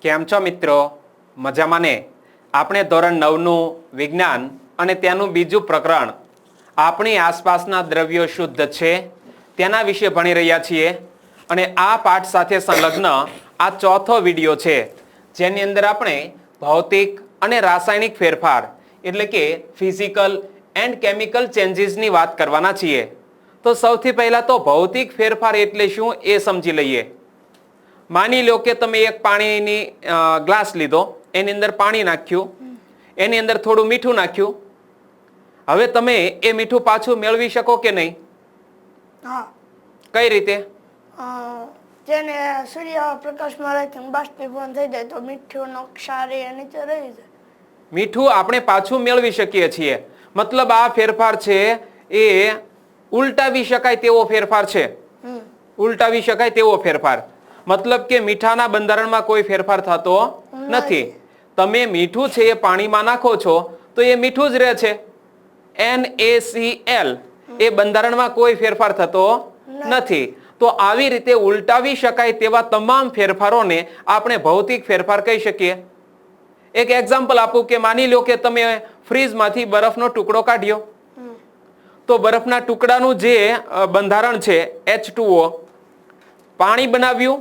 કેમ છો મિત્રો? મજામાં ને? આપણે ધોરણ 9 નું વિજ્ઞાન અને તેનું બીજું પ્રકરણ આપણી આસપાસના દ્રવ્યો શુદ્ધ છે તેના વિશે ભણી રહ્યા છીએ અને આ પાઠ સાથે સંલગ્ન આ ચોથો વિડિયો છે જેની અંદર આપણે ભૌતિક અને રાસાયણિક ફેરફાર એટલે કે ફિઝિકલ એન્ડ કેમિકલ ચેન્જીસની વાત કરવાના છીએ. તો સૌથી પહેલા તો ભૌતિક ફેરફાર એટલે શું એ સમજી લઈએ. માની લો કે તમે એક પાણીની ગ્લાસ લીધો, એની અંદર પાણી નાખ્યું, એની અંદર થોડું મીઠું નાખ્યું. હવે તમે એ મીઠું પાછું મેળવી શકો કે નહીં? હા. કઈ રીતે? જેને સૂર્યપ્રકાશમાં રાખીને બાષ્પીભવન થઈ જાય તો મીઠુંનો ક્ષાર એ નીચે રહી જાય. મીઠું આપણે પાછું મેળવી શકીએ છીએ. મતલબ આ ફેરફાર છે એ ઉલટાવી શકાય તેવો ફેરફાર છે. ઉલટાવી શકાય તેવો ફેરફાર. મતલબ કે મીઠાના બંધારણમાં કોઈ ફેરફાર થતો નથી. તમે મીઠું છે એ પાણીમાં નાખો છો તો એ મીઠું જ રહે છે. NaCl એ બંધારણમાં કોઈ ફેરફાર થતો નથી. તો આવી રીતે ઉલટાવી શકાય તેવા તમામ ફેરફારોને આપણે ભૌતિક ફેરફાર કહી શકીએ. એક એક્ઝામ્પલ આપું કે માની લો કે તમે ફ્રીજમાંથી બરફનો ટુકડો કાઢ્યો તો બરફના ટુકડાનું જે બંધારણ છે H2O, પાણી બનાવ્યું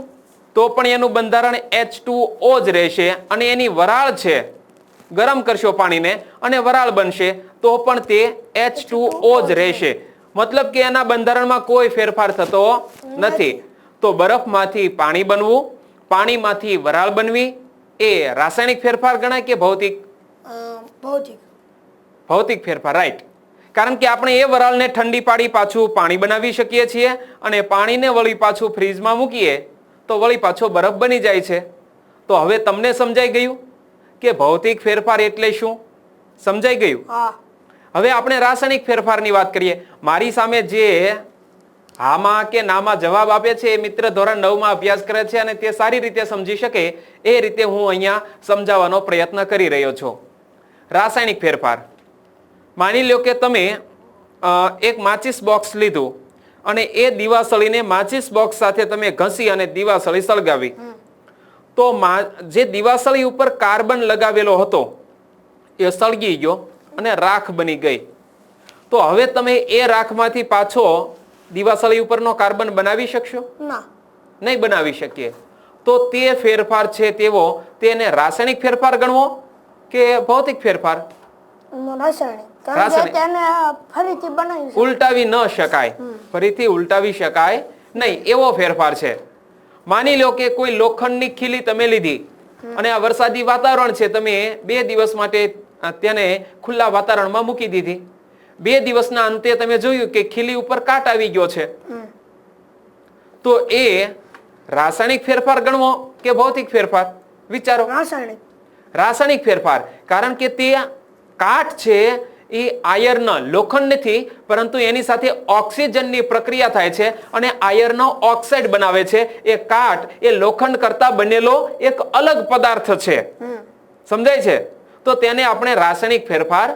તો પણ એનું બંધારણ H2O જ રહેશે અને એની વરાળ છે, ગરમ કરશો પાણીને અને વરાળ બનશે તો પણ તે H2O જ રહેશે. મતલબ કે એના બંધારણમાં કોઈ ફેરફાર થતો નથી. તો બરફમાંથી પાણી બનવું, પાણીમાંથી વરાળ બનવી એ રાસાયણિક ફેરફાર ગણાય કે ભૌતિક? ભૌતિક ફેરફાર, રાઈટ. કારણ કે આપણે એ વરાળને ઠંડી પાડી પાછું પાણી બનાવી શકીએ છીએ અને પાણીને વળી પાછું ફ્રીજમાં મૂકીએ તો વળી પાછો બરફ બની જાય છે. તો હવે તમને સમજાઈ ગયું કે ભૌતિક ફેરફાર એટલે શું? સમજાઈ ગયું? હવે આપણે રાસાયણિક ફેરફારની વાત કરીએ. મારી સામે જે હામાં કે નામાં જવાબ આપે છે એ મિત્ર ધોરણ 9 માં અભ્યાસ કરે છે અને તે સારી રીતે સમજી શકે એ રીતે હું અહીંયા સમજાવવાનો પ્રયત્ન કરી રહ્યો છું. રાસાયણિક ફેરફાર. માની લો કે તમે એક માચિસ બોક્સ લીધું અને એ દીવાસળીને માચિસ બોક્સ સાથે તમે ઘસી અને દીવાસળી સળગાવી તો જે દીવાસળી ઉપર કાર્બન લગાવેલો હતો એ સળગી ગયો અને રાખ બની ગઈ. તો હવે તમે એ રાખમાંથી પાછો દીવાસળી ઉપરનો કાર્બન બનાવી શકશો? નહીં બનાવી શકીએ. તો તે ફેરફાર છે તેવો તેને રાસાયણિક ફેરફાર ગણવો કે ભૌતિક ફેરફાર? ઉલટાવી ન શકાય, ફરીથી ઉલટાવી શકાય નહીં એવો ફેરફાર છે. માની લો કે કોઈ લોખંડની ખીલી તમે લીધી અને આ વરસાદી વાતાવરણ છે, તમે 2 દિવસ માટે તેને ખુલ્લા વાતાવરણમાં મૂકી દીધી. 2 દિવસના અંતે તમે જોયું કે ખીલી ઉપર કાટ આવી ગયો છે. તો એ રાસાયણિક ફેરફાર ગણવો કે ભૌતિક ફેરફાર? વિચારો. રાસાયણિક ફેરફાર. કારણ કે તે કાટ છે એ આયર્ન, લોખંડ નથી પરંતુ એની સાથે ઓક્સિજનની પ્રક્રિયા થાય છે અને આયર્ન ઓક્સાઇડ બનાવે છે. એ કાટ એ લોખંડ કરતા બનેલો એક અલગ પદાર્થ છે. સમજાય છે? તો તેને આપણે રાસાયણિક ફેરફાર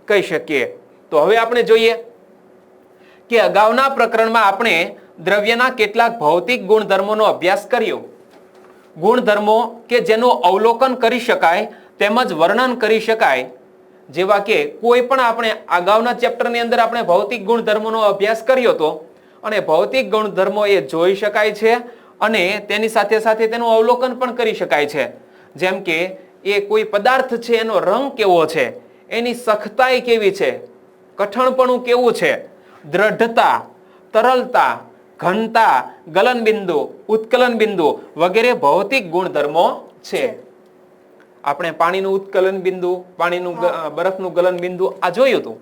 કહી શકીએ. તો હવે આપણે જોઈએ કે અગાઉના પ્રકરણમાં આપણે દ્રવ્યના કેટલાક ભૌતિક ગુણધર્મોનો અભ્યાસ કર્યો. ગુણધર્મો કે જેનું અવલોકન કરી શકાય તેમજ વર્ણન કરી શકાય, જેવા કે કોઈ પણ આપણે અગાઉના ચેપ્ટરની અંદર આપણે ભૌતિક ગુણધર્મોનો અભ્યાસ કર્યો હતો અને ભૌતિક ગુણધર્મો એ જોઈ શકાય છે અને તેની સાથે સાથે તેનું અવલોકન પણ કરી શકાય છે. જેમ કે એ કોઈ પદાર્થ છે એનો રંગ કેવો છે, એની સખતાઈ કેવી છે, કઠણપણું કેવું છે, દ્રઢતા, તરલતા, ઘનતા, ગલનબિંદુ, ઉત્કલન બિંદુ વગેરે ભૌતિક ગુણધર્મો છે. આપણે પાણીનું ઉત્કલન બિંદુ, પાણીનું બરફનું ગલન બિંદુ આ જોયું હતું.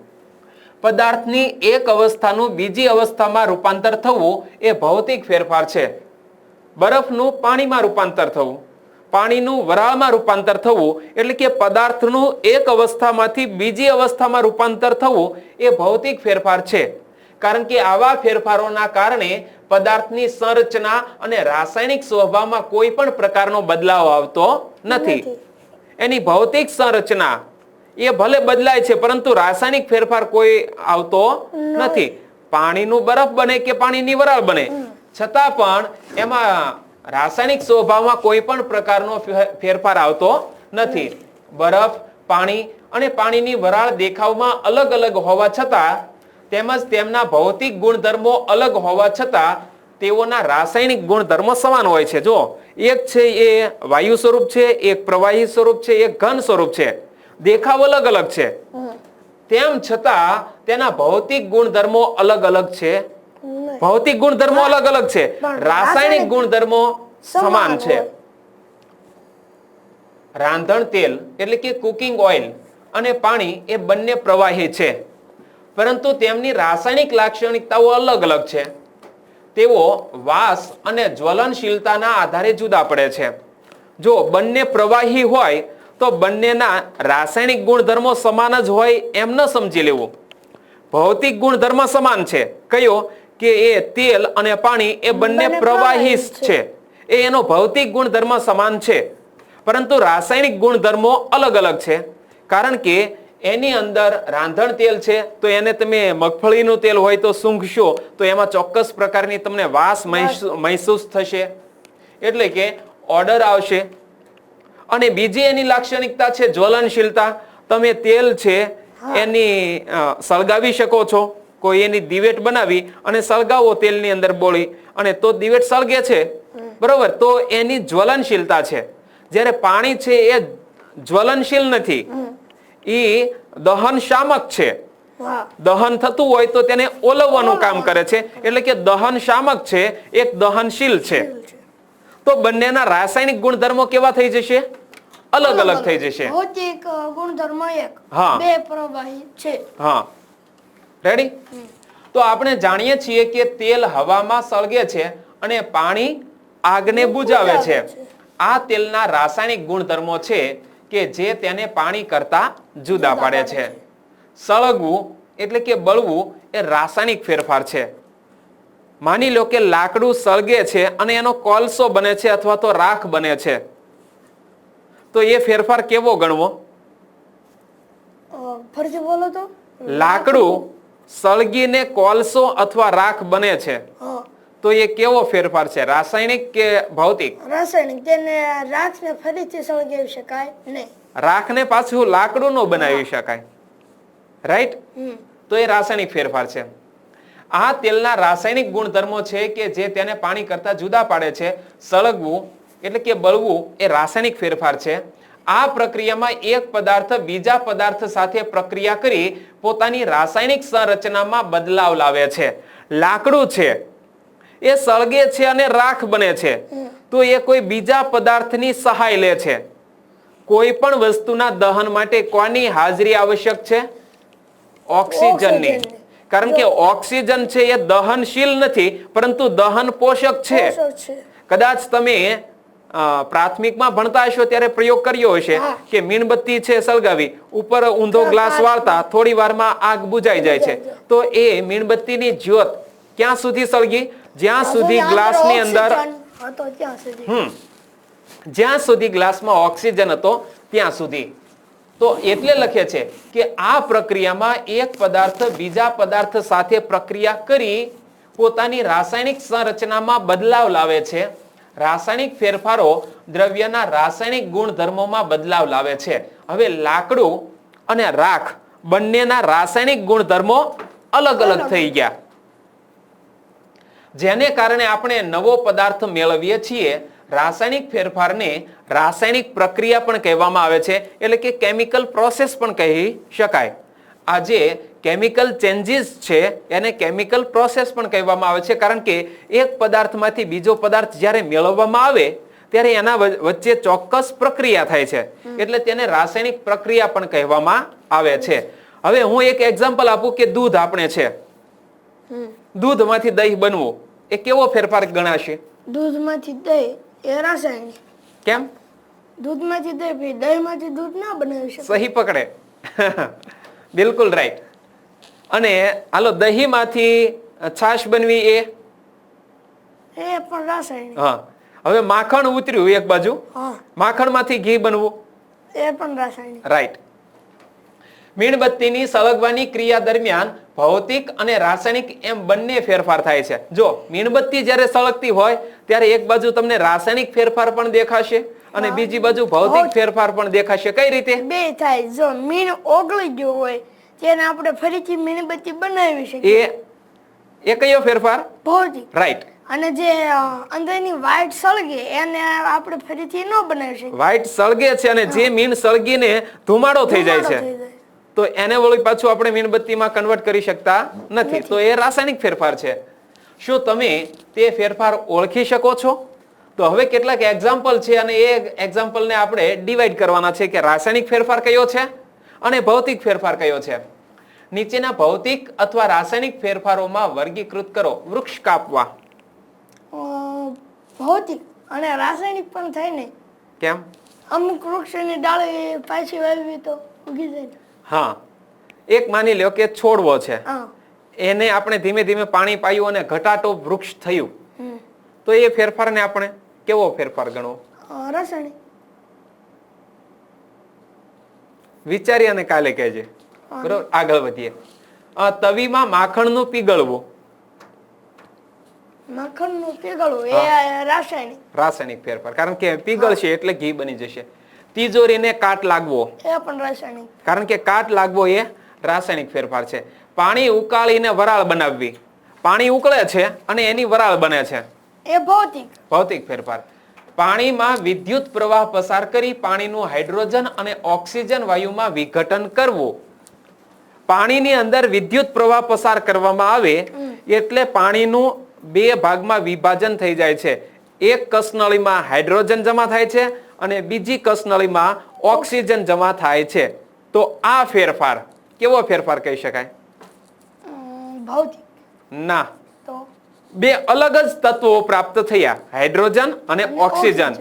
પદાર્થની એક અવસ્થાનું બીજી અવસ્થામાં રૂપાંતર થવું એ ભૌતિક ફેરફાર છે. બરફનું પાણીમાં રૂપાંતર થવું, પાણીનું વરાળમાં રૂપાંતર થવું એટલે કે પદાર્થનું એક અવસ્થામાંથી બીજી અવસ્થામાં રૂપાંતર થવું એ ભૌતિક ફેરફાર છે. કારણ કે આવા ફેરફારોના કારણે પદાર્થની સંરચના અને રાસાયણિક સ્વભાવમાં કોઈ પણ પ્રકારનો બદલાવ આવતો નથી. એની ભૌતિક સંરચના એ ભલે બદલાય છે પરંતુ રાસાયણિક ફેરફાર કોઈ આવતો નથી. પાણીનું બરફ બને કે પાણીની વરાળ બને છતાં પણ એમાં રાસાયણિક સ્વભાવમાં કોઈ પણ પ્રકારનો ફેરફાર આવતો નથી. બરફ, પાણી અને પાણીની વરાળ દેખાવમાં અલગ અલગ હોવા છતાં તેમજ તેમના ભૌતિક ગુણધર્મો અલગ હોવા છતાં તેઓના રાસાયણિક ગુણધર્મો સમાન હોય છે. જો એક છે એ વાયુ સ્વરૂપ છે, એક પ્રવાહી સ્વરૂપ છે, એક ઘન સ્વરૂપ છે. દેખાવ અલગ અલગ છે, તેમ છતાં તેના ભૌતિક ગુણધર્મો અલગ અલગ છે. ભૌતિક ગુણધર્મો અલગ અલગ છે, રાસાયણિક ગુણધર્મો સમાન છે. રાંધણ તેલ એટલે કે કુકિંગ ઓઇલ અને પાણી એ બંને પ્રવાહી છે, પરંતુ તેમની રાસાયણિક લાક્ષણિકતાઓ અલગ અલગ છે. તેઓ વાસ અને જ્વલનશીલતાના આધારે જુદા પડે છે. જો બંને પ્રવાહી હોય તો બંનેના રાસાયણિક ગુણધર્મો સમાન જ હોય એમ ન સમજી લેવું. ભૌતિક ગુણધર્મ સમાન છે. કયો? કે એ તેલ અને પાણી એ બંને પ્રવાહી છે, એ એનો ભૌતિક ગુણધર્મ સમાન છે, પરંતુ રાસાયણિક ગુણધર્મો અલગ અલગ છે. કારણ કે એની અંદર રાંધણ તેલ છે તો એને તમે મગફળીનું તેલ હોય તો સૂંઘશો તો એમાં ચોક્કસ પ્રકારની તમને વાસ મહેસૂસ થશે, એટલે કે ઓર્ડર આવશે. અને બીજી એની લાક્ષણિકતા છે જ્વલનશીલતા. તમે તેલ છે એની સળગાવી શકો છો. કોઈ એની દિવેટ બનાવી અને સળગાવો તેલની અંદર બોળી અને તો દિવેટ સળગે છે, બરોબર, તો એની જ્વલનશીલતા છે. જ્યારે પાણી છે એ જ્વલનશીલ નથી, એ દહન શામક છે. દહન થતું હોય તો તેને ઓલવવાનું કામ કરે છે, એટલે કે દહન શામક છે, એક દહનશીલ છે. તો બંનેના રાસાયણિક ગુણધર્મો કેવા થઈ જશે? અલગ અલગ થઈ જશે. ભૌતિક ગુણધર્મ એક, હા. બે પ્રવાહી છે. હા, રેડી? તો આપણે જાણીએ છીએ કે તેલ હવામાં સળગે છે અને પાણી આગને બુઝાવે છે. આ તેલના રાસાયણિક ગુણધર્મો છે કે જે તેને પાણી કરતા જુદા પાડે છે. સળગવું એટલે કે બળવું એ રાસાયણિક ફેરફાર છે. માની લો કે લાકડું સળગે છે અને એનો કોલસો બને છે અથવા તો રાખ બને છે, તો એ ફેરફાર કેવો ગણવો? ફરીથી બોલો તો. લાકડું સળગીને કોલસો અથવા રાખ બને છે, તો એ કેવો ફેરફાર છે? રાસાયણિક કે ભૌતિક? રાસાયણિક. તેને રાખને ફરીથી સળગાવી શકાય નહીં. રાખને પાછું લાકડું નો બનાવી શકાય, રાઈટ? તો એ રાસાયણિક ફેરફાર છે. આ તેલના રાસાયણિક ગુણધર્મો છે કે જે તેને પાણી કરતા જુદા પાડે છે. સળગવું એટલે કે બળવું એ રાસાયણિક ફેરફાર છે. આ પ્રક્રિયામાં એક પદાર્થ બીજા પદાર્થ સાથે પ્રક્રિયા કરી પોતાની રાસાયણિક સંરચનામાં બદલાવ લાવે છે. લાકડું છે એ સળગે છે અને રાખ બને છે, તો એ કોઈ બીજા પદાર્થની સહાય લે છે. કોઈ પણ વસ્તુના દહન માટે કોની હાજરી આવશ્યક છે? ઓક્સિજનની. કારણ કે ઓક્સિજન છે એ દહનશીલ નથી, પરંતુ દહન પોષક છે. કદાચ તમે પ્રાથમિકમાં ભણતા હશો ત્યારે પ્રયોગ કર્યો હશે કે મીણબત્તી છે સળગાવી, ઉપર ઊંધો ગ્લાસ વાળતા થોડી વારમાં આગ બુઝાઈ જાય છે. તો એ મીણબત્તીની જ્યોત ક્યાં સુધી સળગી? જ્યાં સુધી ગ્લાસની અંદર જ્યાં સુધી ગ્લાસમાં ઓક્સિજન હતો ત્યાં સુધી. તો એટલે લખે છે કે આ પ્રક્રિયામાં એક પદાર્થ બીજા પદાર્થ સાથે પ્રક્રિયા કરી પોતાની રાસાયણિક સંરચનામાં બદલાવ લાવે છે. રાસાયણિક ફેરફારો દ્રવ્યના રાસાયણિક ગુણધર્મોમાં બદલાવ લાવે છે. હવે લાકડું અને રાખ બંનેના રાસાયણિક ગુણધર્મો અલગ અલગ થઈ ગયા, જેને કારણે આપણે નવો પદાર્થ મેળવીએ છીએ. રાસાયણિક ફેરફારને રાસાયણિક પ્રક્રિયા પણ કહેવામાં આવે છે, એટલે કે કેમિકલ પ્રોસેસ પણ કહી શકાય. આજે કેમિકલ ચેન્જીસ છે એને કેમિકલ પ્રોસેસ પણ કહેવામાં આવે છે, કારણ કે એક પદાર્થમાંથી બીજો પદાર્થ જ્યારે મેળવવામાં આવે ત્યારે એના વચ્ચે ચોક્કસ પ્રક્રિયા થાય છે, એટલે તેને રાસાયણિક પ્રક્રિયા પણ કહેવામાં આવે છે. હવે હું એક એક્ઝામ્પલ આપું કે દૂધ આપણે છે, દૂધમાંથી દહીં બનવું એ કેવો ફેરફાર ગણાશે? દૂધમાંથી દહીં એ રાસાયણિક. કેમ? દૂધમાંથી દહીં, દહીંમાંથી દૂધ ના બનાવી શકાય. સહી પકડે. બિલકુલ રાઈટ. અને હાલો દહીંમાંથી છાશ બનવી એ પણ રાસાયણિક. હા. હવે માખણ ઉતર્યું એક બાજુ, માખણમાંથી ઘી બનવું એ પણ રાસાયણિક. રાઈટ. મીણબત્તીની સળગવાની ક્રિયા દરમિયાન ભૌતિક અને રાસાયણિક એમ બંને ફેરફાર થાય છે. જો મીણબત્તી જ્યારે સળગતી હોય ત્યારે એક બાજુ તમને રાસાયણિક ફેરફાર પણ દેખાશે અને બીજી બાજુ ભૌતિક ફેરફાર પણ દેખાશે. કઈ રીતે? બે થાય. જો મીણ ઓગળી ગયો હોય તેને આપણે ફરીથી મીણબત્તી બનાવી શકીએ. એ કયો ફેરફાર? ભૌતિક. રાઈટ. અને જે અંદરની વ્હાઈટ સળગે એને આપણે ફરીથી ન બનાવી શકીએ. વ્હાઈટ સળગે છે અને જે મીણ સળગીને ધુમાડો થઈ જાય છે તો એને વળી પાછું આપણે મીણબત્તીમાં કન્વર્ટ કરી શકતા નથી. તો એ રાસાયણિક ફેરફાર છે. શું તમે તે ફેરફાર ઓળખી શકો છો? તો હવે કેટલાક એક્ઝામ્પલ છે અને એ એક્ઝામ્પલને આપણે ડિવાઈડ કરવાના છે કે રાસાયણિક ફેરફાર કયો છે અને ભૌતિક ફેરફાર કયો છે. નીચેના ભૌતિક અથવા રાસાયણિક ફેરફારોમાં વર્ગીકૃત કરો. વૃક્ષ કાપવા. ભૌતિક અને રાસાયણિક પણ થાય ને. કેમ? અમુક વૃક્ષની ડાળી પાછી વાવી તો ઉગી જાય. હા, એક માની લ્યો કે છોડવો છે, હા. એને આપણે ધીમે ધીમે પાણી પાયું અને ઘટાટો વૃક્ષ થયું, તો એ ફેરફારને આપણે કેવો ફેરફાર ગણવો? રાસાયણિક. વિચારી અને કાલે કહેજે. બરોબર, આગળ વધીએ. તવીમાં માખણનું પીગળવું. માખણનું પીગળવું એ રાસાયણિક. રાસાયણિક ફેરફાર, કારણ કે પીગળશે એટલે ઘી બની જશે. તિજોરીને કાટ લાગવો. એ પણ રાસાયણિક. કારણ કે કાટ લાગવો એ રાસાયણિક ફેરફાર છે. પાણી ઉકાળીને વરાળ બનાવવી. પાણી ઉકળે છે અને એની વરાળ બને છે. એ ભૌતિક. ભૌતિક ફેરફાર. પાણીમાં વિદ્યુત પ્રવાહ પસાર કરી પાણીનું હાઇડ્રોજન અને ઓક્સિજન વાયુમાં વિઘટન કરવું. પાણીની અંદર વિદ્યુત પ્રવાહ પસાર કરવામાં આવે એટલે પાણીનું બે ભાગમાં વિભાજન થઈ જાય છે. એક કસનળીમાં હાઇડ્રોજન જમા થાય છે અને બીજી કસનળીમાં ઓક્સિજન જમા થાય છે. તો આ ફેરફાર કેવો ફેરફાર કહી શકાય? ભૌતિક. ના, તો બે અલગ જ તત્વો પ્રાપ્ત થયા, હાઇડ્રોજન અને ઓક્સિજન.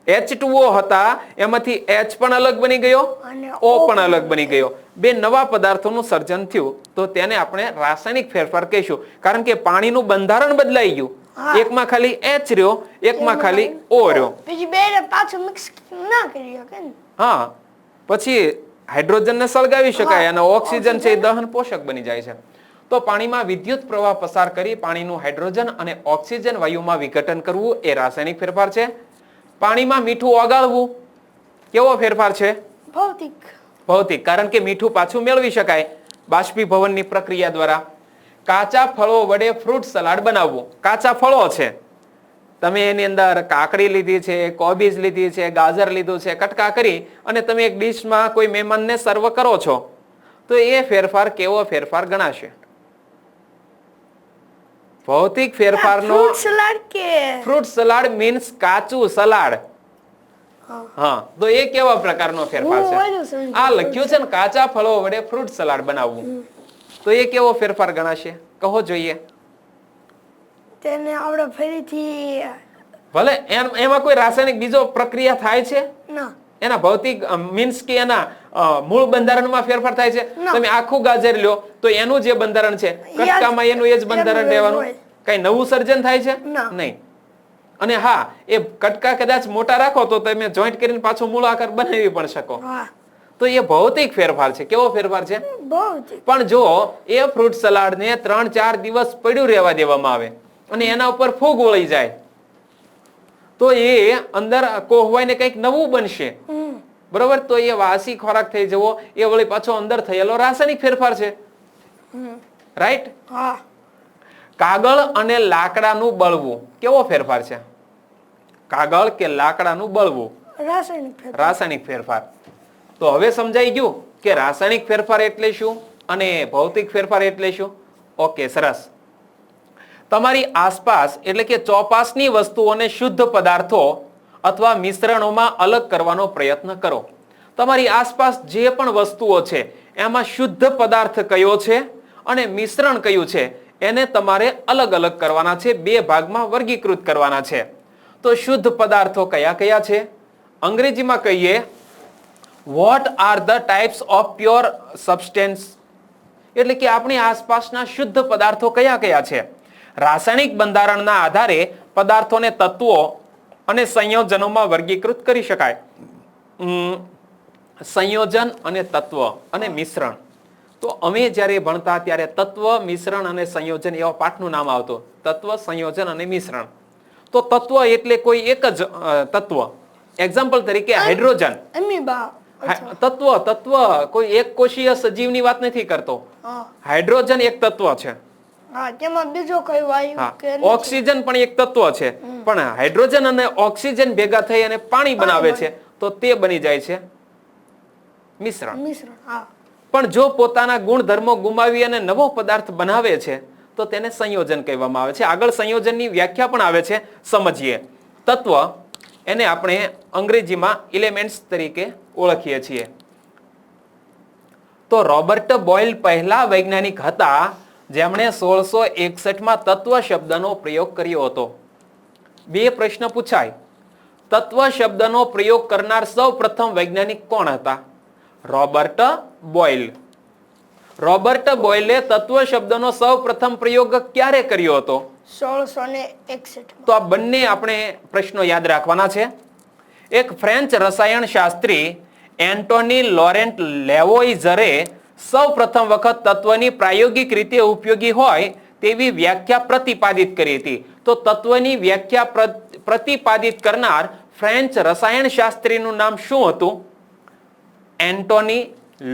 H2O હતા, એમાંથી H પણ અલગ બની ગયો, O પણ અલગ બની ગયો. બે નવા પદાર્થોનું સર્જન થયું, તો તેને આપણે રાસાયણિક ફેરફાર કહીશું. કારણ કે પાણીનું બંધારણ બદલાઈ ગયું. એકમાં ખાલી H રહ્યો, એકમાં ખાલી O રહ્યો. બીજી બે પાછું મિક્સ ના કરી શકે ને. હા, પછી હાઇડ્રોજનને સળગાવી શકાય અને ઓક્સિજન છે એ દહન પોષક બની જાય છે. તો પાણીમાં વિદ્યુત પ્રવાહ પસાર કરી પાણીનું હાઇડ્રોજન અને ઓક્સિજન વાયુમાં વિઘટન કરવું એ રાસાયણિક ફેરફાર છે. પાણીમાં મીઠું ઓગાળવું કેવો ફેરફાર છે? ભૌતિક. ભૌતિક, કારણ કે મીઠું પાછું મેળવી શકાય બાષ્પીભવનની પ્રક્રિયા દ્વારા. કાચા ફળો વડે ફ્રૂટ સલાડ બનાવવું. કાચા ફળો છે, તમે એની અંદર કાકડી લીધી છે, કોબીજ લીધી છે, ગાજર લીધું છે, કટકા કરી અને તમે એક ડીશમાં કોઈ મહેમાનને સર્વ કરો છો, તો એ ફેરફાર કેવો ફેરફાર ગણાશે? ભૌતિક ફેરફારનો ફ્રૂટ સલાડ કે ફ્રૂટ સલાડ મીન્સ કાચું સલાડ. હા, તો એ કેવા પ્રકારનો ફેરફાર છે? આ લખ્યું છે ને, કાચા ફળો વડે ફ્રૂટ સલાડ બનાવવું. તો એ કેવો ફેરફાર ગણાશે? કહો જોઈએ. તેને આપણે ફરીથી ભલે એમાં કોઈ રાસાયણિક બીજો પ્રક્રિયા થાય છે? ના. એના ભૌતિક મીન્સ કે એના મૂળ બંધારણમાં ફેરફાર થાય છે? તમે આખું ગાજર લ્યો તો એનું જે બંધારણ છે, કટકામાં એનું એ જ બંધારણ રહેવાનું. કઈ નવું સર્જન થાય છે? નહીં. અને હા, એ કટકા કદાચ મોટા રાખો તો તમે જોઈન્ટ કરીને પાછો મૂળ આકાર બનાવી પણ શકો. તો એ ભૌતિક ફેરફાર છે. કેવો ફેરફાર છે? ભૌતિક. પણ જો એ ફ્રૂટ સલાડ ને 3-4 દિવસ પડ્યું રહેવા દેવામાં આવે અને એના ઉપર ફૂગ વળી જાય, તો એ અંદર કોહવાઈને કંઈક નવું બનશે. બરોબર? તો એ વાસી ખોરાક થઈ જવો એ વળી પાછો અંદર થયેલો રાસાયણિક ફેરફાર છે. રાઈટ? હા. કાગળ અને લાકડાનું બળવું કેવો ફેરફાર છે? કાગળ કે લાકડાનું બળવું રાસાયણિક ફેરફાર. રાસાયણિક ફેરફાર. તો હવે સમજાઈ ગયું કે રાસાયણિક ફેરફાર એટલે શું અને ભૌતિક ફેરફાર એટલે શું? ઓકે, સરસ. તમારી આસપાસ એટલે કે ચોપાસની વસ્તુઓને શુદ્ધ પદાર્થો અથવા મિશ્રણોમાં અલગ કરવાનો પ્રયત્ન કરો. તમારી આસપાસ જે પણ વસ્તુઓ છે એમાં શુદ્ધ પદાર્થ કયો છે અને મિશ્રણ કયું છે એને તમારે અલગ અલગ કરવાના છે, બે ભાગમાં વર્ગીકૃત કરવાના છે. તો શુદ્ધ પદાર્થો કયા કયા છે? અંગ્રેજીમાં કહીએ, what are the types of pure substance? એટલે કે આપણી આસપાસના શુદ્ધ પદાર્થો કયા કયા છે? રાસાયણિક બંધારણના આધારે પદાર્થોને તત્વો અને સંયોજનોમાં વર્ગીકૃત કરી શકાય. સંયોજન અને તત્વ અને મિશ્રણ. તો અમે જ્યારે ભણતા ત્યારે તત્વ, મિશ્રણ અને સંયોજન એવા પાઠનું નામ આવતું. તત્વ, સંયોજન અને મિશ્રણ. તો તત્વ એટલે કોઈ એક જ તત્વ. એક્ઝામ્પલ તરીકે હાઇડ્રોજન. એમીબા. તત્વ કોઈ એક કોષીય સજીવની વાત નથી કરતો. હાઇડ્રોજન એક તત્વ છે. હા, તેમાં બીજો કોઈ વાયુ કે ઓક્સિજન પણ એક તત્વ છે. પણ હાઇડ્રોજન અને ઓક્સિજન ભેગા થઈ અને પાણી બનાવે છે, તો તે બની જાય છે મિશ્રણ. પણ જો પોતાના ગુણધર્મો ગુમાવી અને નવો પદાર્થ બનાવે છે, તો તેને સંયોજન કહેવામાં આવે છે. આગળ સંયોજનની વ્યાખ્યા પણ આવે છે, સમજીએ. તત્વ એને આપણે અંગ્રેજીમાં એલિમેન્ટ્સ તરીકે ઓળખીએ છીએ. તો રોબર્ટ બોયલ પહેલા વૈજ્ઞાનિક હતા જેમણે 1661માં તત્વ શબ્દનો પ્રયોગ કર્યો હતો. બે પ્રશ્ન પૂછાય. તત્વ શબ્દનો પ્રયોગ કરનાર સૌ પ્રથમ વૈજ્ઞાનિક કોણ હતા? Robert Boyle. રોબર્ટ બોયલે તત્વ શબ્દનો સૌ પ્રથમ પ્રયોગ ક્યારે કર્યો હતો? 1661. તો આ બંને આપણે પ્રશ્નો યાદ રાખવાના છે. એક ફ્રેન્ચ રસાયણ શાસ્ત્રી એન્ટોની લોરેન્ટ લેવોઇઝરે સૌ પ્રથમ વખત તત્વની પ્રાયોગિક રીતે ઉપયોગી હોય તેવી વ્યાખ્યા પ્રતિપાદિત કરી હતી. તો તત્વની વ્યાખ્યા પ્રતિપાદિત કરનાર ફ્રેન્ચ રસાયણ શાસ્ત્રીનું નામ શું હતું? એન્ટોની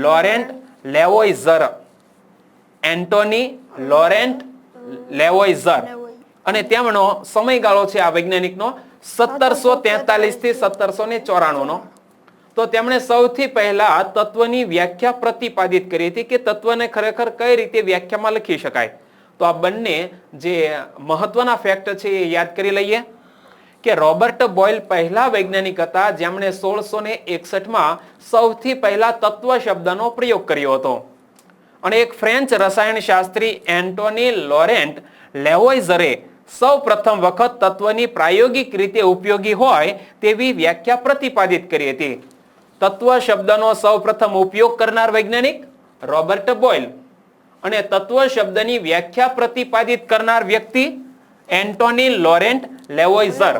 લોરેન્ટ લેવોઇઝર. એન્ટોની લોરેન્ટ લેવોઇઝર. અને તેમનો સમયગાળો છે આ વૈજ્ઞાનિકનો 1743 થી 1794 નો. તો તેમણે સૌથી પહેલા તત્વની વ્યાખ્યા પ્રતિપાદિત કરી હતી કે તત્વને ખરેખર કઈ રીતે વ્યાખ્યામાં લખી શકાય. તો આ બંને જે મહત્વના ફેક્ટ છે એ યાદ કરી લઈએ કે રોબર્ટ બોયલ પહેલા વૈજ્ઞાનિક હતા જેમણે 1661માં સૌથી પહેલા તત્વ શબ્દનો પ્રયોગ કર્યો હતો. અને એક ફ્રેન્ચ રસાયણ શાસ્ત્રી એન્ટોની લોરેન્ટ લેવોઇઝરે સૌ પ્રથમ વખત તત્વની પ્રાયોગિક રીતે ઉપયોગી હોય તેવી વ્યાખ્યા પ્રતિપાદિત કરી હતી. તત્વ શબ્દનો સૌ પ્રથમ ઉપયોગ કરનાર વૈજ્ઞાનિક રોબર્ટ બોયલ અને તત્વ શબ્દની વ્યાખ્યા પ્રતિપાદિત કરનાર વ્યક્તિ એન્ટોની લોરેન્ટ લેવોઇઝર.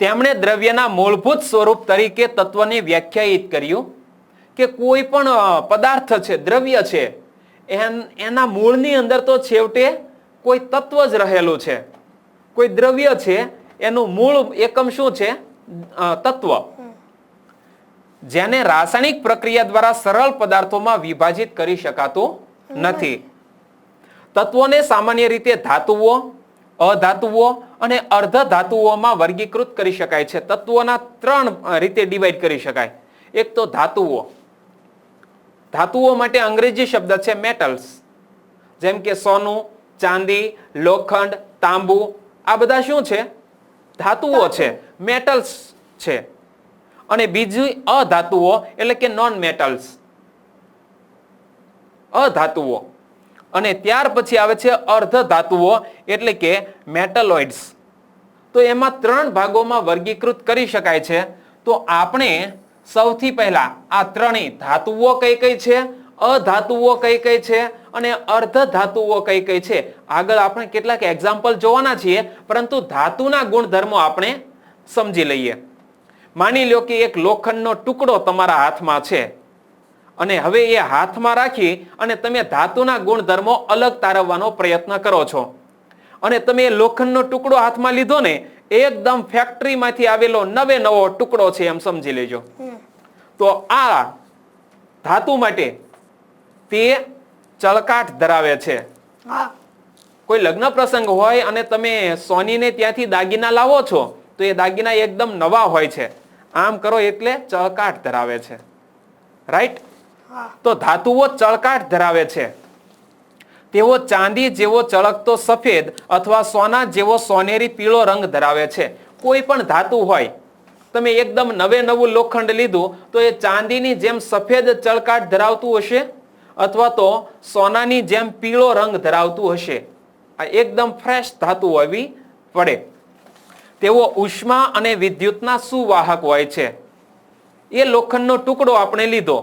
તેમણે દ્રવ્યના મૂળભૂત સ્વરૂપ તરીકે તત્વને વ્યાખ્યાયિત કર્યું કે કોઈ પણ પદાર્થ છે, દ્રવ્ય છે, એના મૂળની અંદર તો છેવટે કોઈ તત્વ જ રહેલું છે. કોઈ દ્રવ્ય છે એનું મૂળ એકમ શું છે? તત્વ. જેને રાસાયણિક પ્રક્રિયા દ્વારા સરળ પદાર્થોમાં વિભાજિત કરી શકાતું નથી. તત્વોને સામાન્ય રીતે ધાતુઓ, અધાતુઓ અને અર્ધ ધાતુઓમાં વર્ગીકૃત કરી શકાય છે. તત્વોના 3 રીતે ડિવાઈડ કરી શકાય. એક તો ધાતુઓ. ધાતુઓ માટે અંગ્રેજી શબ્દ છે મેટલ્સ. જેમ કે સોનું, ચાંદી, લોખંડ, તાંબુ, આ બધા શું છે? ધાતુઓ છે, મેટલ્સ છે. અને બીજી અધાતુઓ એટલે કે નોન મેટલ્સ, અધાતુઓ. અને ત્યાર પછી આવે છે અર્ધ ધાતુઓ એટલે કે મેટલોઇડ્સ. તો એમાં 3 ભાગોમાં વર્ગીકૃત કરી શકાય છે. તો આપણે સૌથી પહેલા આ ત્રણેય ધાતુઓ કઈ કઈ છે, અધાતુઓ કઈ કઈ છે અને અર્ધ ધાતુઓ કઈ કઈ છે, આગળ આપણે કેટલાક એક્ઝામ્પલ જોવાના છીએ, પરંતુ ધાતુના ગુણધર્મો આપણે સમજી લઈએ. માની લો કે એક લોખંડનો ટુકડો તમારા હાથમાં છે અને હવે એ હાથમાં રાખી અને તમે ધાતુના ગુણધર્મો અલગ તારવવાનો પ્રયત્ન કરો છો. અને તમે લોખંડનો ટુકડો હાથમાં લીધો ને, એકદમ ફેક્ટરીમાંથી આવેલો નવો ટુકડો છે એમ સમજી લેજો. તો આ ધાતુ માટે તે ચળકાટ ધરાવે છે. કોઈ લગ્ન પ્રસંગ હોય અને તમે સોનીને ત્યાંથી દાગીના લાવો છો તો એ દાગીના એકદમ નવા હોય છે. આમ કરો એટલે ચળકાટ ધરાવે છે. રાઈટ? તો ધાતુઓ ચળકાટ ધરાવે છે. તેઓ ચાંદી જેવો ચળકતો સફેદ અથવા સોના જેવો સોનેરી પીળો રંગ ધરાવે છે. કોઈ પણ ધાતુ હોય, તમે એકદમ નવું લોખંડ લીધું તો એ ચાંદીની જેમ સફેદ ચળકાટ ધરાવતું હશે અથવા તો સોનાની જેમ પીળો રંગ ધરાવતું હશે. આ એકદમ ફ્રેશ ધાતુ હોવી પડે. તેઓ ઉષ્મા અને વિદ્યુતના સુવાહક હોય છે. એ લોખંડનો ટુકડો આપણે લીધો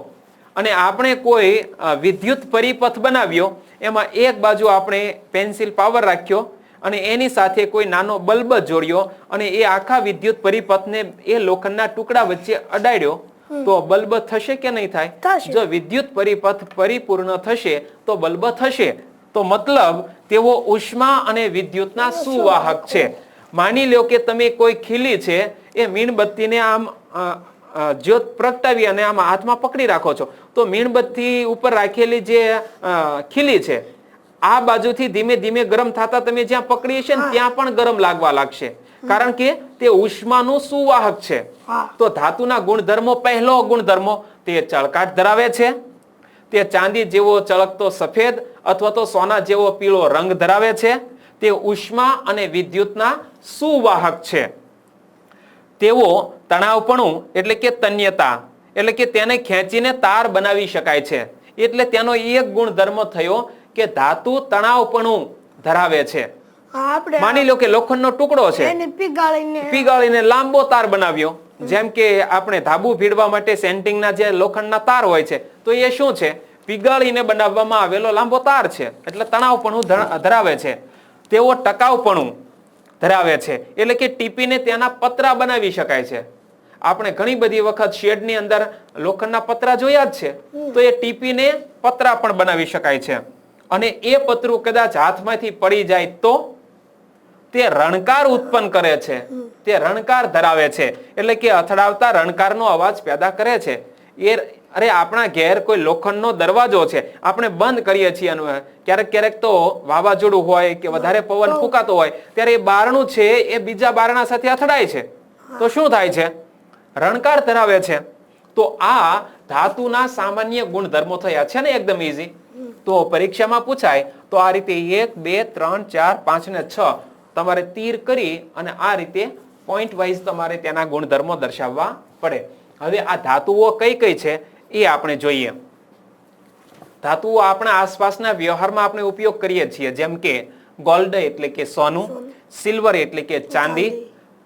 અને આપણે કોઈ વિદ્યુત પરિપથ બનાવ્યો, એમાં એક બાજુ આપણે પેન્સિલ પાવર રાખ્યો અને એની સાથે કોઈ નાનો બલ્બ જોડ્યો અને એ આખા વિદ્યુત પરિપથને એ લોખંડના ટુકડા વચ્ચે અડાડ્યો તો બલ્બ થશે કે નહીં થાય? થશે. જો વિદ્યુત પરિપથ પરિપૂર્ણ થશે તો બલ્બ થશે. તો મતલબ તેઓ ઉષ્મા અને વિદ્યુતના સુવાહક છે. માની લો કે તમે કોઈ ખીલી છે એ મીણબત્તીને આમ જ્યોત પ્રગટાવી અને આમ હાથમાં પકડી રાખો છો, તો મીણબત્તી ઉપર રાખેલી જે ખીલી છે આ બાજુથી ધીમે ધીમે ગરમ થતા તમે જ્યાં પકડી છે ને ત્યાં પણ ગરમ લાગવા લાગશે, કારણ કે તે ઉષ્માનું સુવાહક છે. તો ધાતુના ગુણધર્મો, પહેલો ગુણધર્મો તે ચળકાટ ધરાવે છે, તે ચાંદી જેવો ચળકતો સફેદ અથવા તો સોના જેવો પીળો રંગ ધરાવે છે, તે ઉષ્મા અને વિદ્યુતના સુવાહક છે. તેઓ તણાવપણું એટલે કે તન્યતા એટલે કે તેને ખેંચીને તાર બનાવી શકાય છે. એટલે તેનો એક ગુણધર્મ થયો કે ધાતુ તણાવપણું ધરાવે છે. માની લો કે લોખંડનો ટુકડો છે, પીગાળીને લાંબો તાર બનાવ્યો, જેમ કે આપણે ધાબુ ભીડવા માટે સેન્ટિંગના જે લોખંડના તાર હોય છે, તો એ શું છે? પીગાળીને બનાવવામાં આવેલો લાંબો તાર છે, એટલે તણાવપણું ધરાવે છે. તેઓ ટકાઉપણું ધરાવે છે, એટલે કે ટીપીને તેના પતરા બનાવી શકાય છે. આપણે ઘણી બધી વખત શેડની અંદર લોખંડના પતરા જોયા જ છે, તો એ ટીપીને પતરા પણ બનાવી શકાય છે. અને એ પતરું કદાચ હાથમાંથી પડી જાય તો તે રણકાર ઉત્પન્ન કરે છે, તે રણકાર ધરાવે છે, એટલે કે અથડાવતા રણકારનો અવાજ પેદા કરે છે. અરે આપણા ઘેર કોઈ લોખંડનો દરવાજો છે, આપણે બંધ કરીએ છીએ, ક્યારેક ક્યારેક તો વાવાઝોડું હોય કે વધારે પવન ફૂંકાતો હોય ત્યારે એ બારણું છે એ બીજા બારણા સાથે અથડાય છે, તો શું થાય છે? રણકાર ધરાવે છે. તો આ ધાતુના સામાન્ય ગુણધર્મો થયા છે ને, એકદમ ઈઝી. તો પરીક્ષામાં પૂછાય તો આ રીતે 1, 2, 3, 4, 5 ને 6 તમારે તીર કરી અને આ રીતે પોઈન્ટ વાઇઝ તમારે તેના ગુણધર્મો દર્શાવવા પડે. હવે આ ધાતુઓ કઈ કઈ છે એ આપણે જોઈએ. ધાતુઓ આપણા આસપાસના વ્યવહારમાં આપણે ઉપયોગ કરીએ છીએ, જેમ કે ગોલ્ડ એટલે કે સોનું, સિલ્વર એટલે કે ચાંદી,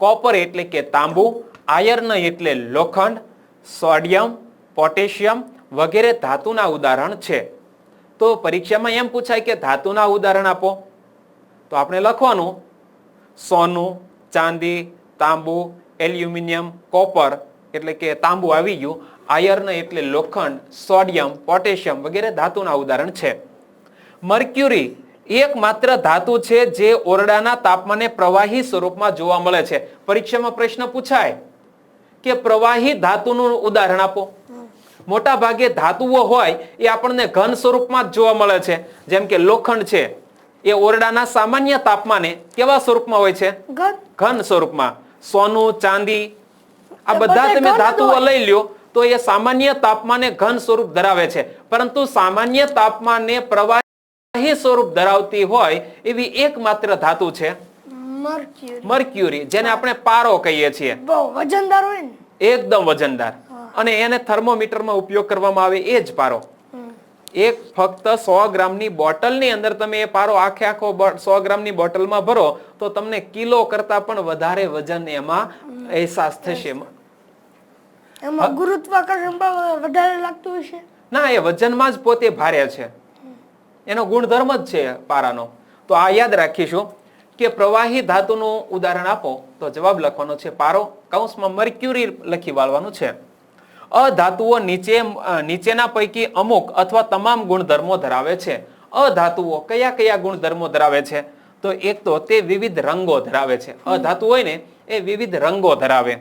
કોપર એટલે કે તાંબુ, આયર્ન એટલે લોખંડ, સોડિયમ, પોટેશિયમ વગેરે ધાતુના ઉદાહરણ છે. તો પરીક્ષામાં એમ પૂછાય કે ધાતુના ઉદાહરણ આપો, તો આપણે લખવાનું સોનું, ચાંદી, તાંબુ, એલ્યુમિનિયમ, કોપર એટલે કે તાંબુ આવી ગયું, આયર્ન એટલે લોખંડ, સોડિયમ, પોટેશિયમ વગેરે ધાતુના ઉદાહરણ છે. મર્ક્યુરી એકમાત્ર ધાતુ છે જે ઓરડાના તાપમાને પ્રવાહી સ્વરૂપમાં જોવા મળે છે. પરીક્ષામાં પ્રશ્ન પૂછાય કે પ્રવાહી ધાતુનું ઉદાહરણ આપો. મોટા ભાગે ધાતુઓ હોય એ આપણને ઘન સ્વરૂપમાં જ જોવા મળે છે, જેમ કે લોખંડ છે એ ઓરડાના સામાન્ય તાપમાને કેવા સ્વરૂપમાં હોય છે? ઘન સ્વરૂપમાં. સોનું, ચાંદી આ બધા તમે ધાતુઓ લઈ લ્યો તો એ સામાન્ય તાપમાને ઘન સ્વરૂપ ધરાવે છે, પરંતુ સામાન્ય તાપમાને પ્રવાહી સ્વરૂપ ધરાવતી હોય એવી એકમાત્ર ધાતુ છે મર્ક્યુરી, જેને આપણે પારો કહીએ છીએ. વજનદાર હોય ને, એકદમ વજનદાર, અને એને થર્મોમીટરમાં ઉપયોગ કરવામાં આવે એ જ પારો. એક ફક્ત 100 ગ્રામની બોટલની અંદર તમે એ પારો આખો 100 ગ્રામની બોટલમાં ભરો તો તમને કિલો કરતા પણ વધારે વજન એમાં અહેસાસ થશે. એમાં ગુરુત્વાકર્ષણ વધારે લાગતું હશે? ના, એ વજનમાં જ પોતે ભારે છે, એનો ગુણધર્મ જ છે પારાનો. તો આ યાદ રાખીશું કે પ્રવાહી ધાતુનું ઉદાહરણ આપો તો જવાબ લખવાનો છે પારો, કૌંસમાં મર્ક્યુરી લખી વાળવાનું છે. અધાતુઓ નીચેના પૈકી અમુક અથવા તમામ ગુણધર્મો ધરાવે છે. અધાતુઓ કયા કયા ગુણધર્મો ધરાવે છે? તો એક તો તે વિવિધ રંગો ધરાવે છે. અધાતુ હોય ને એ વિવિધ રંગો ધરાવે.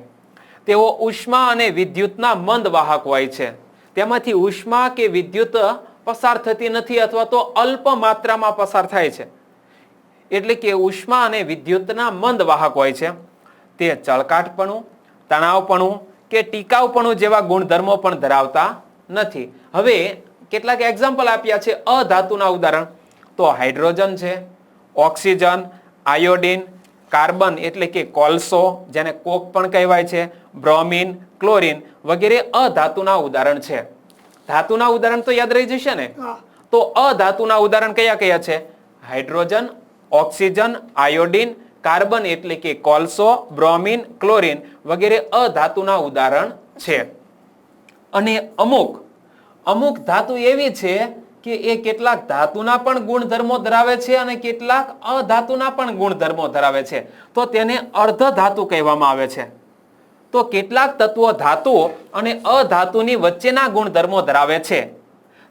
તેઓ ઉષ્મા અને વિદ્યુતના મંદ વાહક હોય છે. તેમાંથી ઉષ્મા કે વિદ્યુત પસાર થતી નથી અથવા તો અલ્પ માત્રામાં પસાર થાય છે, એટલે કે ઉષ્મા અને વિદ્યુતના મંદ વાહક હોય છે. તે ચળકાટપણું, તણાવપણું કે ટીકાઉપણું જેવા ગુણધર્મો પણ ધરાવતા નથી. હવે કેટલાક એક્ઝામ્પલ આપ્યા છે અધાતુના ઉદાહરણ. તો હાઇડ્રોજન છે, ઓક્સિજન, આયોડિન, કાર્બન એટલે કે કોલસો જેને કોક પણ કહેવાય છે, બ્રોમિન, ક્લોરીન વગેરે અધાતુના ઉદાહરણ છે. ધાતુના ઉદાહરણ તો યાદ રહી જશે ને? તો અધાતુના ઉદાહરણ કયા કયા છે? હાઇડ્રોજન, ઓક્સિજન, આયોડિન, કાર્બન એટલે કે કોલસો, બ્રોમિન, ક્લોરીન વગેરે અધાતુના ઉદાહરણ છે. અને અમુક ધાતુ એવી છે કે એ કેટલાક ધાતુના પણ ગુણધર્મો ધરાવે છે અને કેટલાક અધાતુના પણ ગુણધર્મો ધરાવે છે, તો તેને અર્ધ ધાતુ કહેવામાં આવે છે. તો કેટલાક તત્વો ધાતુઓ અને અધાતુની વચ્ચેના ગુણધર્મો ધરાવે છે.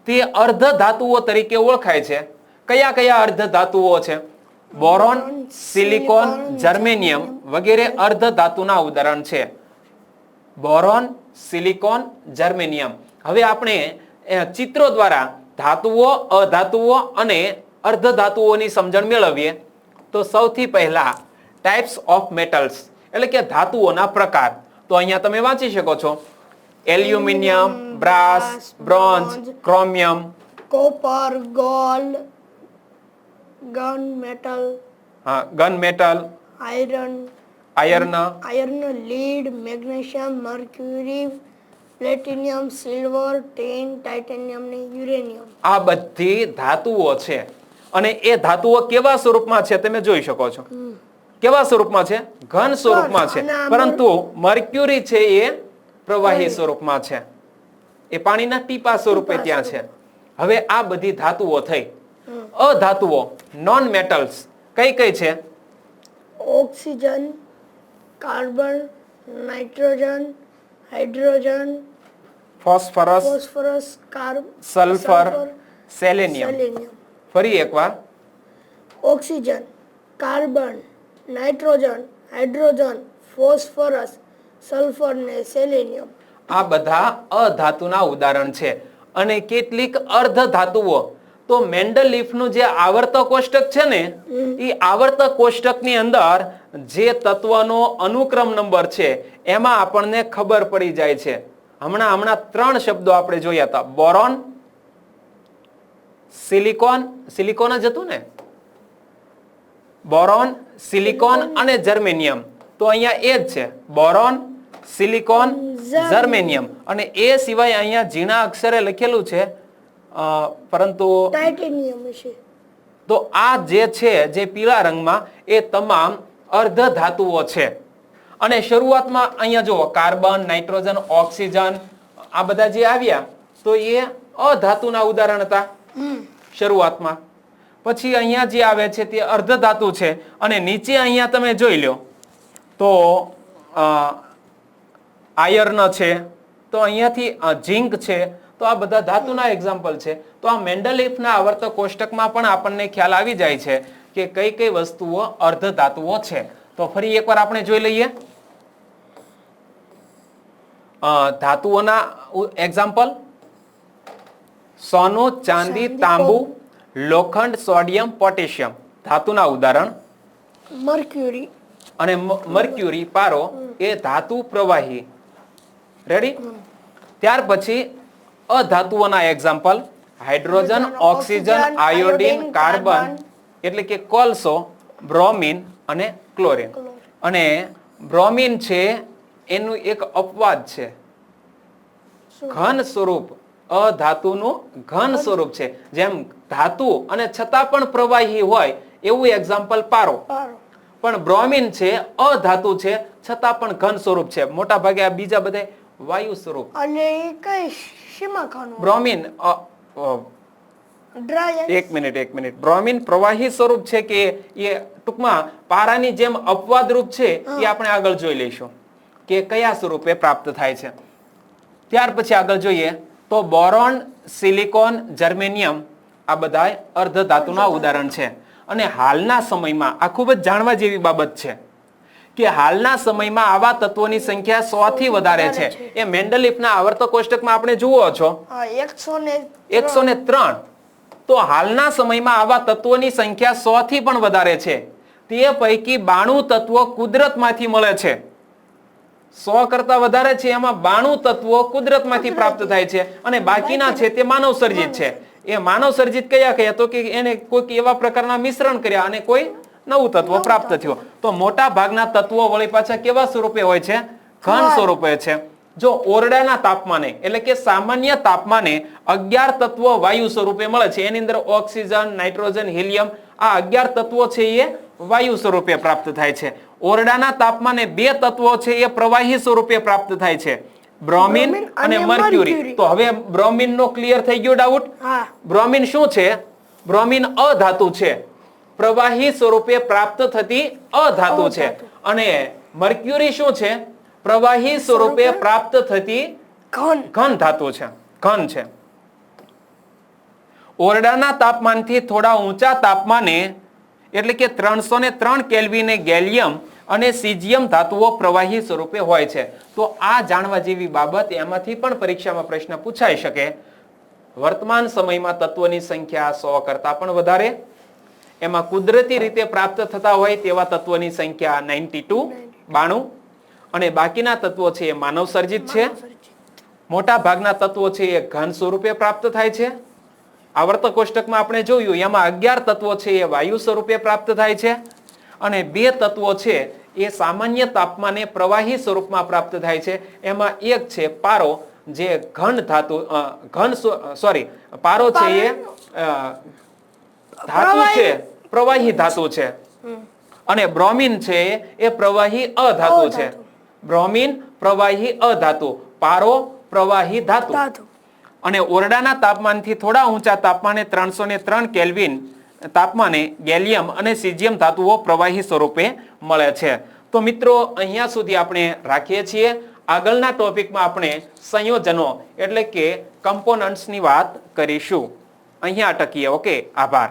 તે અર્ધ ધાતુઓ તરીકે ઓળખાય છે. કયા કયા અર્ધ ધાતુઓ છે? બોરોન, સિલિકોન, જર્મેનિયમ વગેરે અર્ધ ધાતુના ઉદાહરણ છે. Boron, silicon, germanium. હવે આપણે ચિત્રો દ્વારા ધાતુઓ, અધાતુઓ અને અર્ધ ધાતુઓની સમજણ મેળવીએ. તો સૌથી પહેલા ટાઈપ્સ ઓફ મેટલ્સ એટલે કે ધાતુઓના પ્રકાર. તો અહીંયા તમે વાંચી શકો છો. Aluminium, brass, bronze, chromium, copper, gold, gun metal, gun metal, iron, iron, lead, magnesium, mercury, platinum, silver, tin, titanium ને યુરેનિયમ. આ બધી ધાતુઓ છે. અને એ ધાતુઓ કેવા સ્વરૂપમાં છે તમે જોઈ શકો છો. કેવા સ્વરૂપમાં છે? ઘન સ્વરૂપમાં છે. પરંતુ મર્ક્યુરી છે એ પ્રવાહી સ્વરૂપમાં છે. એ પાણીના ટીપા સ્વરૂપે ત્યાં છે. હવે આ બધી ધાતુઓ થઈ. અધાતુઓ નોન મેટલ્સ કઈ કઈ છે? Oxygen, carbon, nitrogen, hydrogen, phosphorus, sulphur, selenium. ફરી એકવાર. Oxygen, carbon, nitrogen, hydrogen, phosphorus, sulphur ને સેલેનિયમ. આ બધા અધાતુના ઉદાહરણ છે. અને કેટલીક અર્ધ ધાતુઓ તો મેન્ડલીફનું જે આવર્તક કોષ્ટક છે ને એ આવર્તક કોષ્ટકની અંદર જે તત્વનો અનુક્રમ નંબર છે એમાં આપણને ખબર પડી જાય છે. હમણાં 3 શબ્દો આપણે જોયા હતા. બોરોન, સિલિકોન જ હતું ને? બોરોન, સિલિકોન અને જર્મેનિયમ. તો અહીંયા એ જ છે. Boron, silicon, germanium. અને એ સિવાય અહીંયા ઝીણા અક્ષરે લખેલું છે પરંતુ ટાઇટેનિયમ છે. તો આ જે છે જે પીળા રંગમાં એ તમામ અર્ધ ધાતુઓ છે. અને શરૂઆતમાં અહીંયા જુઓ કાર્બન, નાઇટ્રોજન, ઓક્સિજન આ બધા જે આવ્યા તો એ અધાતુના ઉદાહરણ હતા શરૂઆતમાં. પછી અહીંયા જે આવે છે તે અર્ધ ધાતુ છે. અને નીચે અહીંયા તમે જોઈ લો તો આયર્ન છે, તો અહીંયાથી ઝિંક છે. તો આ બધા ધાતુના એક્ઝામ્પલ છે. તો આ મેન્ડલીફના આવર્તક કોષ્ટકમાં પણ આપણને ખ્યાલ આવી જાય છે કે કઈ કઈ વસ્તુઓ અર્ધ ધાતુઓ છે. તો ફરી એકવાર આપણે જોઈ લઈએ ધાતુઓના એક્ઝામ્પલ. સોનું, ચાંદી, તાંબુ, લોખંડ, સોડિયમ, પોટેશિયમ ધાતુના ઉદાહરણ. મર્ક્યુરી અને મર્ક્યુરી પારો એ ધાતુ પ્રવાહી. રેડી? ત્યાર પછી અધાતુઓના example hydrogen, oxygen, iodine, carbon એટલે કે કોલસો, બ્રોમિન અને ક્લોરીન. અને બ્રોમિન છે એનું એક અપવાદ છે. ઘન સ્વરૂપ, અધાતુનું ઘન સ્વરૂપ છે. જેમ ધાતુ અને છતાં પણ પ્રવાહી હોય એવું એક્ઝામ્પલ પારો. પણ બ્રોમિન છે અધાતુ છે છતાં પણ ઘન સ્વરૂપ છે. મોટા ભાગે આ બીજા બધા વાયુ સ્વરૂપ. અને એ કઈ શેમાં ખાનું? Bromine dry. એક મિનિટ. બ્રોમિન પ્રવાહી સ્વરૂપ છે કે એ ટૂંકમાં પારાની જેમ અપવાદ રૂપ છે એ આપણે આગળ જોઈ લઈશું કે કયા સ્વરૂપે પ્રાપ્ત થાય છે. ત્યાર પછી આગળ જોઈએ તો બોરોન, સિલિકોન, જર્મેનિયમ આ બધા અર્ધ ધાતુના ઉદાહરણ છે. અને હાલના સમયમાં આ ખૂબ જ જાણવા જેવી બાબત છે કે હાલના સમયમાં આવા તત્વોની સંખ્યા 100 થી વધારે છે. એ મેન્ડલીફના આવર્તક કોષ્ટકમાં આપણે જુઓ છો 103. તો હાલના સમયમાં આવા તત્વોની સંખ્યા 100 થી પણ વધારે છે. તે પૈકી 92 તત્વો કુદરતમાંથી મળે છે. 100 કરતા વધારે છે એમાં 92 તત્વો કુદરતમાંથી પ્રાપ્ત થાય છે અને બાકીના છે તે માનવ સર્જિત છે. એ માનવ સર્જિત કયા તો કે એને કોઈક એવા પ્રકારના મિશ્રણ કર્યા અને કોઈ નવું તત્વ પ્રાપ્ત થયું. તો મોટા ભાગના તત્વો વળી પાછા કેવા સ્વરૂપે હોય છે? ઘન સ્વરૂપે છે. જો ઓરડાના તાપમાને એટલે કે સામાન્ય તાપમાને 11 તત્વો વાયુ સ્વરૂપે મળે છે. એની અંદર ઓક્સિજન, નાઇટ્રોજન, હિલિયમ આ 11 તત્વો છે એ વાયુ સ્વરૂપે પ્રાપ્ત થાય છે. ઓરડાના તાપમાને 2 તત્વો છે એ પ્રવાહી સ્વરૂપે પ્રાપ્ત થાય છે, બ્રોમિન અને મર્ક્યુરી. તો હવે બ્રોમિન નો ક્લિયર થઈ ગયો ડાઉટ? બ્રોમિન શું છે? બ્રોમિન અધાતુ છે, પ્રવાહી સ્વરૂપે પ્રાપ્ત થતી અધાતુ છે. અને મર્ક્યુરી શું છે? પ્રવાહી સ્વરૂપે પ્રાપ્ત થતી ઘન ધાતુ છે, ઘન છે. ઓરડાના તાપમાનથી થોડા ઊંચા તાપમાને એટલે કે 303 કેલ્વિને ગેલિયમ અને સીઝિયમ ધાતુઓ પ્રવાહી સ્વરૂપે હોય છે. તો આ જાણવા જેવી બાબત, એમાંથી પણ પરીક્ષામાં પ્રશ્ન પૂછાઈ શકે. વર્તમાન સમયમાં તત્વોની સંખ્યા 100 કરતા પણ વધારે, એમાં કુદરતી રીતે પ્રાપ્ત થતા હોય તેવા તત્વોની સંખ્યા 92 અને બાકીના તત્વો છે એ માનવ સર્જિત છે. મોટા ભાગના તત્વો છે એ ઘન સ્વરૂપે પ્રાપ્ત થાય છે. આવર્તક કોષ્ટકમાં આપણે જોયું એમાં 11 તત્વો છે એ વાયુ સ્વરૂપે પ્રાપ્ત થાય છે અને 2 તત્વો છે એ સામાન્ય તાપમાને પ્રવાહી સ્વરૂપમાં પ્રાપ્ત થાય છે. એમાં એક છે પારો, જે ઘન ધાતુ પારો છે એ ધાતુ છે, પ્રવાહી ધાતુ છે. અને બ્રોમિન છે એ પ્રવાહી અધાતુ છે. બ્રોમિન પ્રવાહી અધાતુ, પારો પ્રવાહી ધાતુ. અને ઓરડાના તાપમાનથી થોડા ઊંચા તાપમાને 303 કેલ્વિન તાપમાને ગેલિયમ અને સીઝિયમ ધાતુઓ પ્રવાહી સ્વરૂપે મળે છે. તો મિત્રો, અહીંયા સુધી આપણે રાખીએ છીએ. આગળના ટોપિકમાં આપણે સંયોજનો એટલે કે કમ્પોનન્ટ્સની વાત કરીશું. અહીંયા અટકીએ. ઓકે, આભાર.